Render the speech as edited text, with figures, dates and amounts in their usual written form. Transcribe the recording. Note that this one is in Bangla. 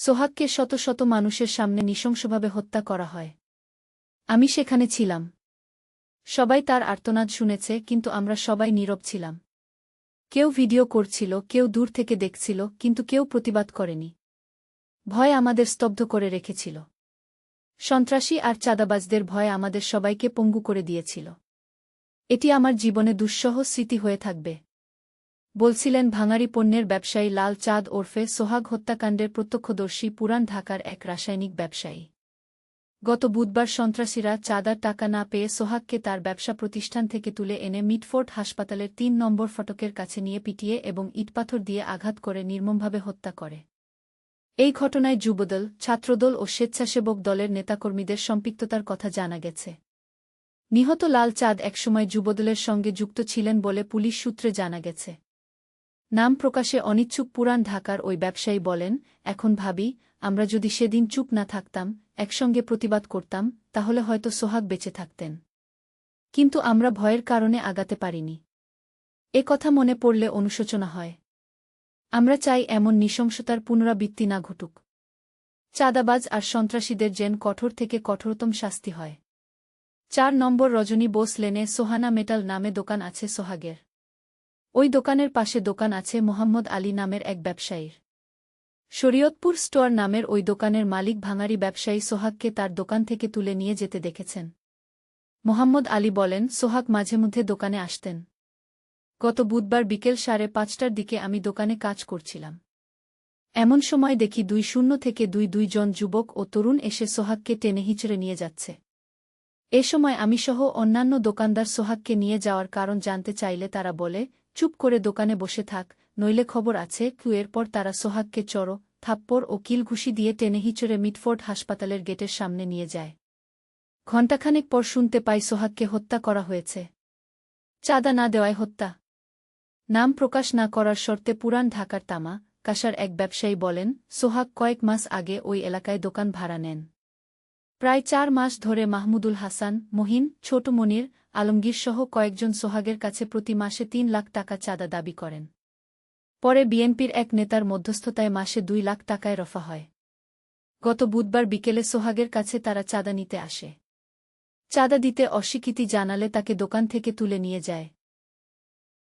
সোহাগকে শত শত মানুষের সামনে নৃশংসভাবে হত্যা করা হয়। আমি সেখানে ছিলাম। সবাই তার আর্তনাদ শুনেছে, কিন্তু আমরা সবাই নীরব ছিলাম। কেউ ভিডিও করছিল, কেউ দূর থেকে দেখছিল, কিন্তু কেউ প্রতিবাদ করেনি। ভয় আমাদের স্তব্ধ করে রেখেছিল। সন্ত্রাসী আর চাঁদাবাজদের ভয় আমাদের সবাইকে পঙ্গু করে দিয়েছিল। এটি আমার জীবনে দুঃসহ স্মৃতি হয়ে থাকবে, বলছিলেন ভাঙাড়ি পণ্যের ব্যবসায়ী লাল চাঁদ ওরফে সোহাগ হত্যাকাণ্ডের প্রত্যক্ষদর্শী পুরান ঢাকার এক রাসায়নিক ব্যবসায়ী। গত বুধবার সন্ত্রাসীরা চাঁদার টাকা না পেয়ে সোহাগকে তার ব্যবসা প্রতিষ্ঠান থেকে তুলে এনে মিটফোর্ড হাসপাতালের ৩ নম্বর ফটকের কাছে নিয়ে পিটিয়ে এবং ইটপাথর দিয়ে আঘাত করে নির্মমভাবে হত্যা করে। এই ঘটনায় যুবদল, ছাত্রদল ও স্বেচ্ছাসেবক দলের নেতাকর্মীদের সম্পৃক্ততার কথা জানা গেছে। নিহত লাল চাঁদ একসময় যুবদলের সঙ্গে যুক্ত ছিলেন বলে পুলিশ সূত্রে জানা গেছে। নাম প্রকাশে অনিচ্ছুক পুরান ঢাকার ওই ব্যবসায়ী বলেন, এখন ভাবি, আমরা যদি সেদিন চুপ না থাকতাম, একসঙ্গে প্রতিবাদ করতাম, তাহলে হয়তো সোহাগ বেঁচে থাকতেন। কিন্তু আমরা ভয়ের কারণে আগাতে পারিনি। এ কথা মনে পড়লে অনুশোচনা হয়। আমরা চাই এমন নৃশংসতার পুনরাবৃত্তি না ঘটুক। চাঁদাবাজ আর সন্ত্রাসীদের যেন কঠোর থেকে কঠোরতম শাস্তি হয়। ৪ নম্বর রজনী বোস লেনে সোহানা মেটাল নামে দোকান আছে সোহাগের। ওই দোকানের পাশে দোকান আছে মোহাম্মদ আলী নামের এক ব্যবসায়ীর। শরীয়তপুর স্টোর নামের ওই দোকানের মালিক ভাঙাড়ি ব্যবসায়ী সোহাগকে তার দোকান থেকে তুলে নিয়ে যেতে দেখেছেন। মোহাম্মদ আলী বলেন, সোহাগ মাঝেমধ্যে দোকানে আসতেন। গত বুধবার বিকেল ৫:৩০টার দিকে আমি দোকানে কাজ করছিলাম। এমন সময় দেখি ২-০ থেকে ২ জন যুবক ও তরুণ এসে সোহাগকে টেনে হিঁচড়ে নিয়ে যাচ্ছে। এ সময় আমিসহ অন্যান্য দোকানদার সোহাগকে নিয়ে যাওয়ার কারণ জানতে চাইলে তারা বলে, চুপ করে দোকানে বসে থাক, নইলে খবর আছে। এরপর তারা সোহাগকে চড়, থাপ্পড় ও কিলঘুষি দিয়ে টেনে হিঁচড়ে মিটফোর্ড হাসপাতালের গেটের সামনে নিয়ে যায়। ঘণ্টাখানেক পর শুনতে পাই সোহাগকে হত্যা করা হয়েছে। চাঁদা না দেওয়ায় হত্যা। নাম প্রকাশ না করার শর্তে পুরান ঢাকার তামা কাসার এক ব্যবসায়ী বলেন, সোহাগ কয়েক মাস আগে ওই এলাকায় দোকান ভাড়া নেন। প্রায় ৪ মাস ধরে মাহমুদুল হাসান, মহিন, ছোট মনির, আলমগীরসহ কয়েকজন সোহাগের কাছে প্রতি মাসে ৩ লাখ টাকা চাঁদা দাবি করেন। পরে বিএনপির এক নেতার মধ্যস্থতায় মাসে ২ লাখ টাকায় রফা হয়। গত বুধবার বিকেলে সোহাগের কাছে তারা চাঁদা নিতে আসে। চাঁদা দিতে অস্বীকৃতি জানালে তাকে দোকান থেকে তুলে নিয়ে যায়।